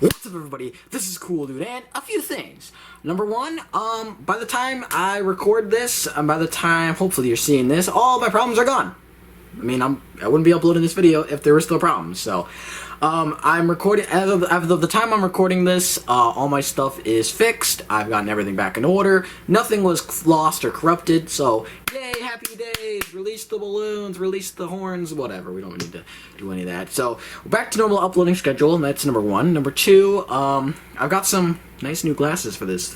What's up, everybody? This is Cool Dude, and a few things. Number one, by the time I record this, and by the time hopefully you're seeing this, all my problems are gone. I mean, I wouldn't be uploading this video if there were still problems. So, I'm recording as of the time I'm recording this. All my stuff is fixed. I've gotten everything back in order. Nothing was lost or corrupted. So, yay, happy days! Release the balloons, release the horns, whatever. We don't need to do any of that. So, we're back to normal uploading schedule, and that's number one. Number two, I've got some nice new glasses for this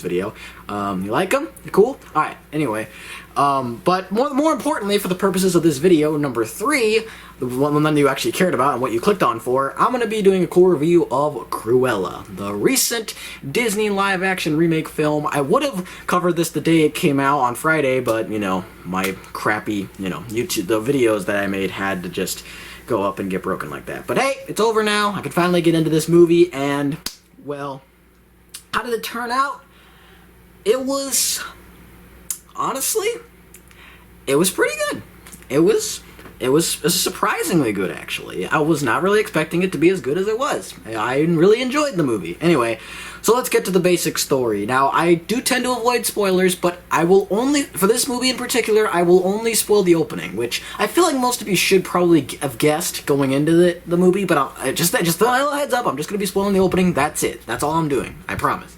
video. You like them? You cool? All right. Anyway. But more importantly, for the purposes of this video, number three, the one that you actually cared about and what you clicked on for, I'm going to be doing a cool review of Cruella, the recent Disney live-action remake film. I would have covered this the day it came out on Friday, but, you know, my crappy, YouTube, the videos that I made had to just go up and get broken like that. But hey, it's over now. I can finally get into this movie, and, well, how did it turn out? It was... honestly, it was pretty good. It was surprisingly good, actually. I was not really expecting it to be as good as it was. I really enjoyed the movie. Anyway, so let's get to the basic story. Now, I do tend to avoid spoilers, but I will only, for this movie in particular, I will only spoil the opening, which I feel like most of you should probably have guessed going into the movie, but just a little heads up, I'm just going to be spoiling the opening. That's it. That's all I'm doing. I promise.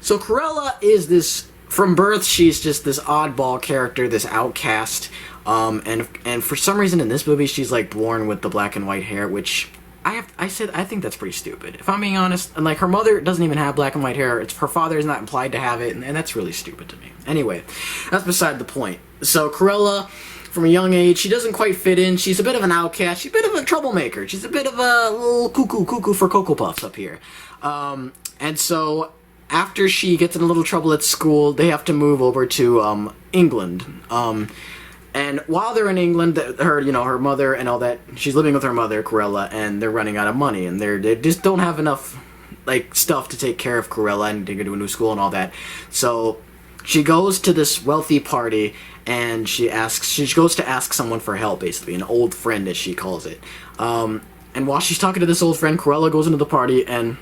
So, Cruella is this... from birth, she's just this oddball character, this outcast, and for some reason in this movie, she's like born with the black and white hair, which I think that's pretty stupid. If I'm being honest, and like her mother doesn't even have black and white hair, her father is not implied to have it, and that's really stupid to me. Anyway, that's beside the point. So Cruella, from a young age, she doesn't quite fit in. She's a bit of an outcast. She's a bit of a troublemaker. She's a bit of a little cuckoo for Cocoa Puffs up here, and so. After she gets in a little trouble at school, they have to move over to England. And while they're in England, her mother and all that, she's living with her mother, Cruella, and they're running out of money, and they just don't have enough like stuff to take care of Cruella and to go to a new school and all that. So she goes to this wealthy party, and she goes to ask someone for help, basically, an old friend, as she calls it. And while she's talking to this old friend, Cruella goes into the party and,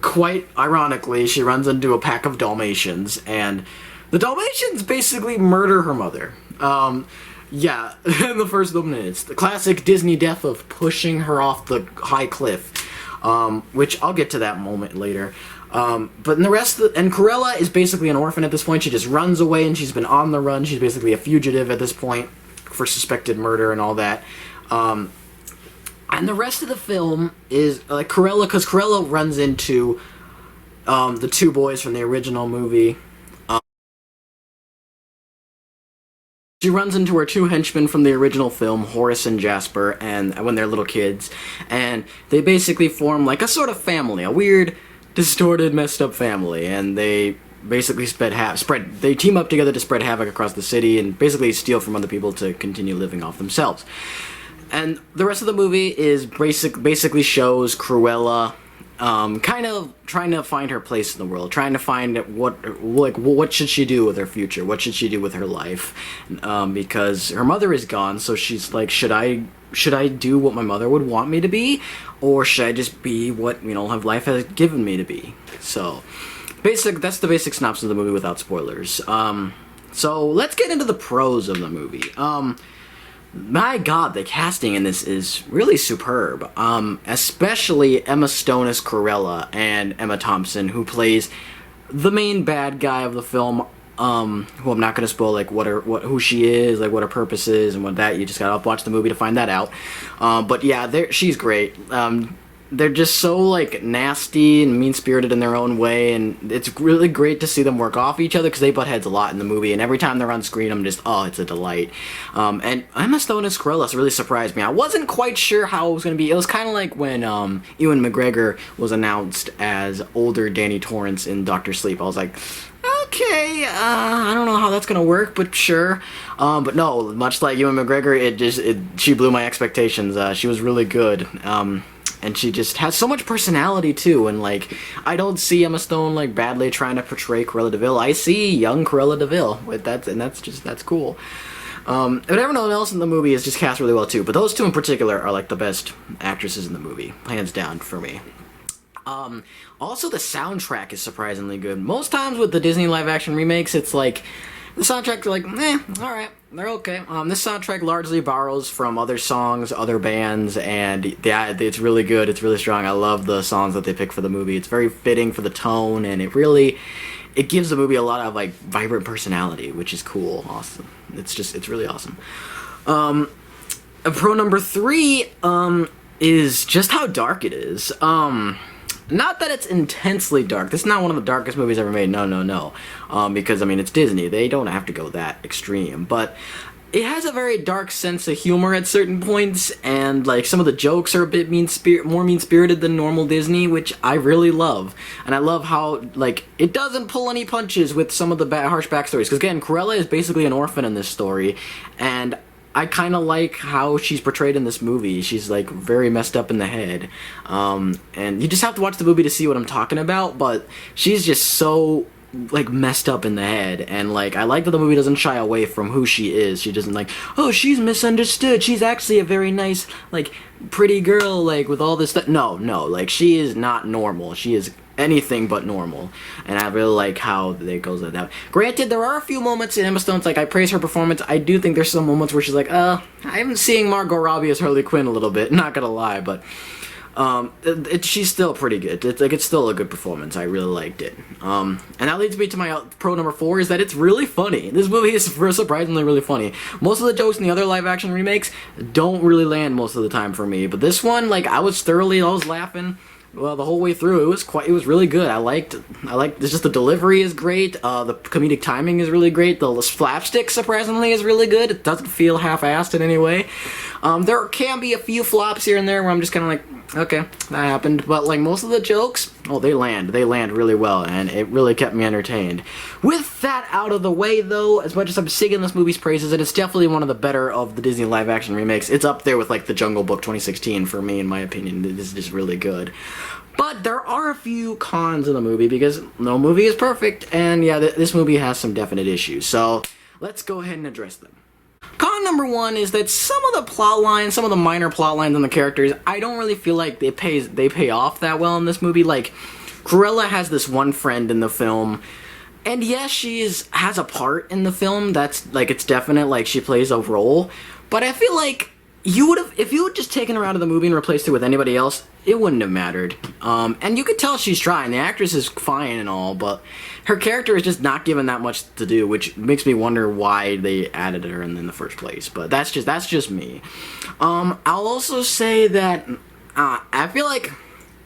quite ironically, she runs into a pack of Dalmatians, and the Dalmatians basically murder her mother. Yeah, in the first minutes. The classic Disney death of pushing her off the high cliff, which I'll get to that moment later. But in the rest of and Cruella is basically an orphan at this point. She just runs away, and she's been on the run. She's basically a fugitive at this point for suspected murder and all that. And the rest of the film is, like, Cruella, because Cruella runs into the two boys from the original movie. She runs into her two henchmen from the original film, Horace and Jasper, and when they're little kids. And they basically form, like, a sort of family, a weird, distorted, messed up family. And they basically they team up together to spread havoc across the city and basically steal from other people to continue living off themselves. And the rest of the movie is basically shows Cruella kind of trying to find her place in the world, trying to find what should she do with her future, what should she do with her life, because her mother is gone. So she's like, should I do what my mother would want me to be, or should I just be what life has given me to be? So that's the basic synopsis of the movie without spoilers. So let's get into the pros of the movie. My God, the casting in this is really superb. Especially Emma Stone as Cruella and Emma Thompson, who plays the main bad guy of the film. Who I'm not gonna spoil, like who she is, like what her purpose is, and what that. You just gotta watch the movie to find that out. But yeah, she's great. They're just so, like, nasty and mean-spirited in their own way, and it's really great to see them work off each other, because they butt heads a lot in the movie, and every time they're on screen, I'm just, oh, it's a delight. And Emma Stone as Cruella really surprised me. I wasn't quite sure how it was going to be. It was kind of like when Ewan McGregor was announced as older Danny Torrance in Dr. Sleep. I was like, okay, I don't know how that's gonna work, but sure. But no, much like Ewan McGregor, she blew my expectations. She was really good. And she just has so much personality too, and like, I don't see Emma Stone like badly trying to portray Cruella de Vil. I see young Cruella de Vil with that, and that's cool. But everyone else in the movie is just cast really well too, but those two in particular are like the best actresses in the movie, hands down for me. Also, the soundtrack is surprisingly good. Most times with the Disney live-action remakes, it's like the soundtrack's like, all right, they're okay. This soundtrack largely borrows from other songs, other bands, and yeah, it's really good. It's really strong. I love the songs that they pick for the movie. It's very fitting for the tone, and it gives the movie a lot of like vibrant personality, which is cool. Awesome. It's really awesome. Pro number 3 is just how dark it is. Not that it's intensely dark. This is not one of the darkest movies ever made. No. Because, I mean, it's Disney. They don't have to go that extreme. But it has a very dark sense of humor at certain points, and, like, some of the jokes are a bit more mean-spirited than normal Disney, which I really love. And I love how, like, it doesn't pull any punches with some of the harsh backstories. Because, again, Cruella is basically an orphan in this story, and I kind of like how she's portrayed in this movie. She's, like, very messed up in the head. And you just have to watch the movie to see what I'm talking about, but she's just so, like, messed up in the head. And, like, I like that the movie doesn't shy away from who she is. She doesn't, like, oh, she's misunderstood. She's actually a very nice, like, pretty girl, like, with all this stuff. No, like, she is not normal. She is anything but normal, and I really like how it goes like that. Granted, there are a few moments in Emma Stone's, like, I praise her performance. I do think there's some moments where she's like, I'm seeing Margot Robbie as Harley Quinn a little bit, not gonna lie, but she's still pretty good. It's still a good performance. I really liked it. And that leads me to my pro number 4, is that it's really funny. This movie is surprisingly really funny. Most of the jokes in the other live-action remakes don't really land most of the time for me, but this one, like, I was laughing. Well, the whole way through, it was really good. I liked, it's just the delivery is great, the comedic timing is really great, the slapstick, surprisingly, is really good. It doesn't feel half-assed in any way. There can be a few flops here and there where I'm just kind of like, okay, that happened, but, like, most of the jokes, they land really well, and it really kept me entertained. With that out of the way, though, as much as I'm singing this movie's praises, it is definitely one of the better of the Disney live-action remakes. It's up there with, like, The Jungle Book 2016, for me, in my opinion. It is just really good. But there are a few cons in the movie, because no movie is perfect, and yeah, this movie has some definite issues, so let's go ahead and address them. Con number 1 is that some of the plot lines, some of the minor plot lines on the characters, I don't really feel like they pay off that well in this movie. Like, Cruella has this one friend in the film, and yes, she has a part in the film. That's, like, it's definite, like, she plays a role, but I feel like if you had just taken her out of the movie and replaced her with anybody else, it wouldn't have mattered. And you could tell she's trying. The actress is fine and all, but her character is just not given that much to do, which makes me wonder why they added her in the first place. But that's just me. I'll also say that I feel like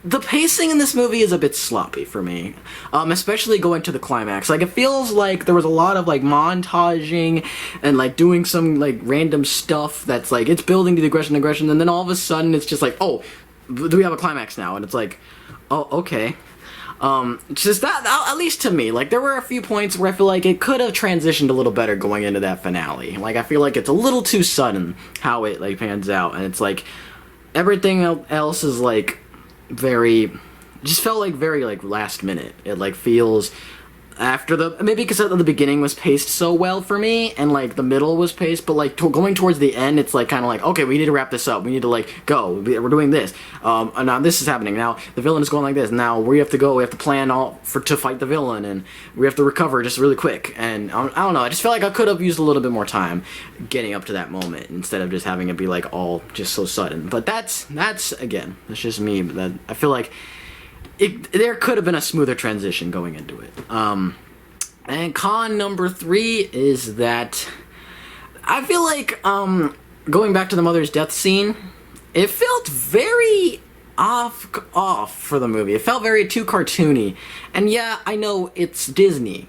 the pacing in this movie is a bit sloppy for me, especially going to the climax. Like, it feels like there was a lot of, like, montaging and, like, doing some, like, random stuff that's, like, it's building to the aggression, and then all of a sudden it's just like, oh, do we have a climax now? And it's like, oh, okay. Just that, at least to me, like, there were a few points where I feel like it could have transitioned a little better going into that finale. Like, I feel like it's a little too sudden how it, like, pans out, and it's like, everything else is, like, just felt like very, like, last minute. It, like, feels after maybe because the beginning was paced so well for me, and, like, the middle was paced, but, like, going towards the end, it's, like, kind of like, okay, we need to wrap this up, we need to, like, go, we're doing this, and now this is happening, now the villain is going like this, now we have to plan to fight the villain, and we have to recover just really quick, and I don't know, I just feel like I could have used a little bit more time getting up to that moment, instead of just having it be, like, all just so sudden. But that's again, that's just me, but I feel like there could have been a smoother transition going into it. And con number 3 is that I feel like, going back to the mother's death scene, it felt very off for the movie. It felt very too cartoony. And yeah, I know it's Disney.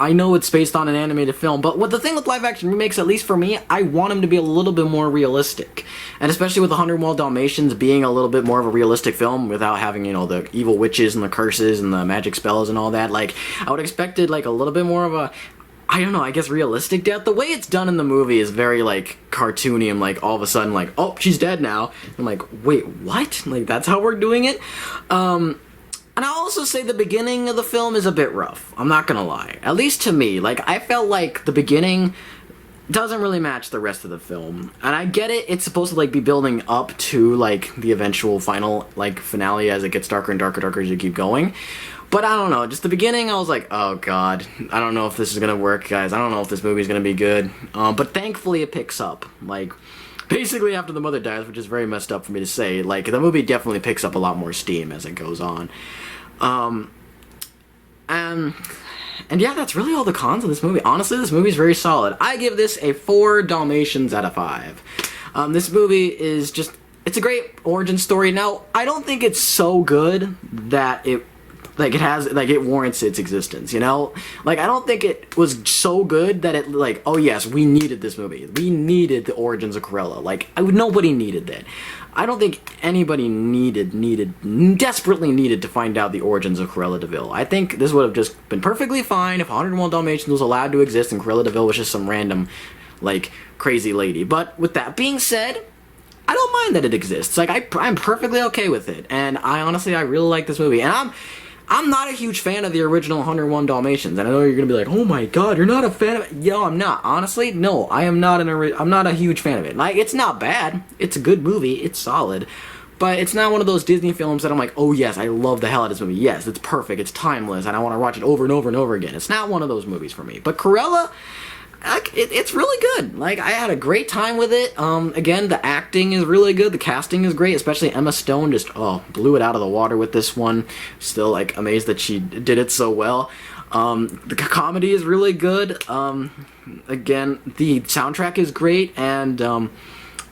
I know it's based on an animated film, but the thing with live-action remakes, at least for me, I want them to be a little bit more realistic. And especially with 101 Dalmatians being a little bit more of a realistic film without having, you know, the evil witches and the curses and the magic spells and all that, like, I would have expected, like, a little bit more of a, I don't know, I guess realistic death. The way it's done in the movie is very, like, cartoony, and, like, all of a sudden, like, oh, she's dead now. I'm like, wait, what? Like, that's how we're doing it? And I'll also say the beginning of the film is a bit rough. I'm not gonna lie. At least to me. Like, I felt like the beginning, doesn't really match the rest of the film. And I get it, it's supposed to like be building up to like the eventual final like finale as it gets darker and darker as you keep going. But I don't know, just the beginning I was like, oh god, I don't know if this is gonna work, guys. I don't know if this movie's gonna be good. But thankfully it picks up. Like, basically after the mother dies, which is very messed up for me to say, like, the movie definitely picks up a lot more steam as it goes on. And yeah, that's really all the cons of this movie. Honestly, this movie is very solid. I give this a 4 Dalmatians out of 5. This movie is just, it's a great origin story. Now, I don't think it's so good that it warrants its existence, you know? Like, I don't think it was so good that it, like, oh yes, we needed this movie. We needed the origins of Cruella. Like, nobody needed that. I don't think anybody desperately needed to find out the origins of Cruella de Vil. I think this would have just been perfectly fine if 101 Dalmatians was allowed to exist and Cruella de Vil was just some random, like, crazy lady. But with that being said, I don't mind that it exists. Like, I'm perfectly okay with it. And I really like this movie. And I'm not a huge fan of the original 101 Dalmatians, and I know you're gonna be like, "Oh my God, you're not a fan of it?" Yo, I'm not. Honestly, no, I am not I'm not a huge fan of it. Like, it's not bad. It's a good movie. It's solid, but it's not one of those Disney films that I'm like, "Oh yes, I love the hell out of this movie. Yes, it's perfect. It's timeless, and I want to watch it over and over and over again." It's not one of those movies for me. But Cruella, it's really good. Like, I had a great time with it. Again, the acting is really good. The casting is great, especially Emma Stone just, blew it out of the water with this one. Still, like, amazed that she did it so well. The comedy is really good. Again, the soundtrack is great, and,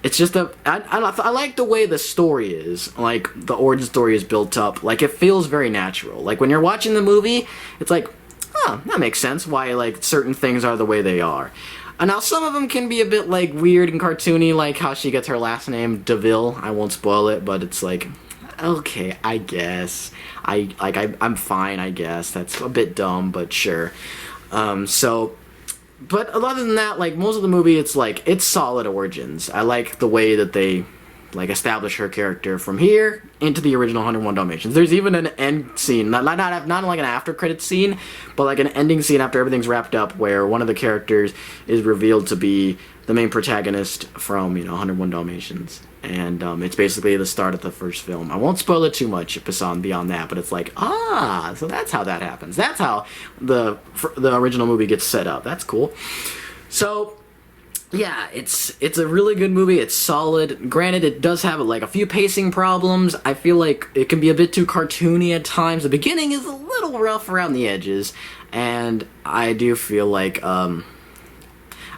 it's just I like the way the story is, like, the origin story is built up. Like, it feels very natural. Like, when you're watching the movie, it's like, oh, that makes sense why, like, certain things are the way they are. And now some of them can be a bit, like, weird and cartoony, like how she gets her last name, DeVille. I won't spoil it, but it's like, okay, I guess. I'm fine, I guess. That's a bit dumb, but sure. But other than that, like, most of the movie, it's, like, it's solid origins. I like the way that they, like, establish her character from here into the original 101 Dalmatians. There's even an end scene, not like an after credits scene, but like an ending scene after everything's wrapped up where one of the characters is revealed to be the main protagonist from, 101 Dalmatians. And it's basically the start of the first film. I won't spoil it too much beyond that, but it's like, so that's how that happens. That's how the original movie gets set up. That's cool. So, yeah, it's a really good movie. It's solid. Granted, it does have like a few pacing problems. I feel like it can be a bit too cartoony at times. The beginning is a little rough around the edges, and I do feel like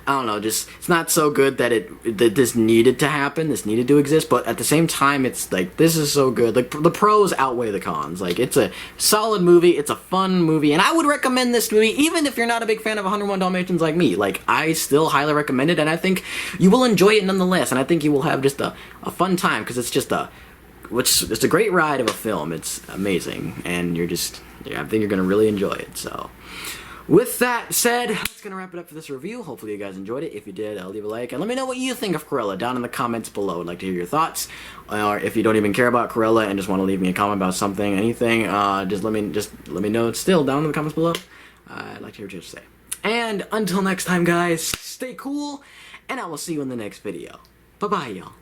I don't know, just it's not so good that this needed to happen, this needed to exist, but at the same time it's like, this is so good. Like, the pros outweigh the cons. Like, it's a solid movie, it's a fun movie, and I would recommend this movie even if you're not a big fan of 101 Dalmatians like me. Like, I still highly recommend it, and I think you will enjoy it nonetheless, and I think you will have just a fun time, because it's just it's a great ride of a film. It's amazing, and I think you're gonna really enjoy it. So with that said, that's going to wrap it up for this review. Hopefully you guys enjoyed it. If you did, leave a like. And let me know what you think of Cruella down in the comments below. I'd like to hear your thoughts. Or if you don't even care about Cruella and just want to leave me a comment about something, anything, just let me know it's still down in the comments below. I'd like to hear what you have to say. And until next time, guys, stay cool, and I will see you in the next video. Bye-bye, y'all.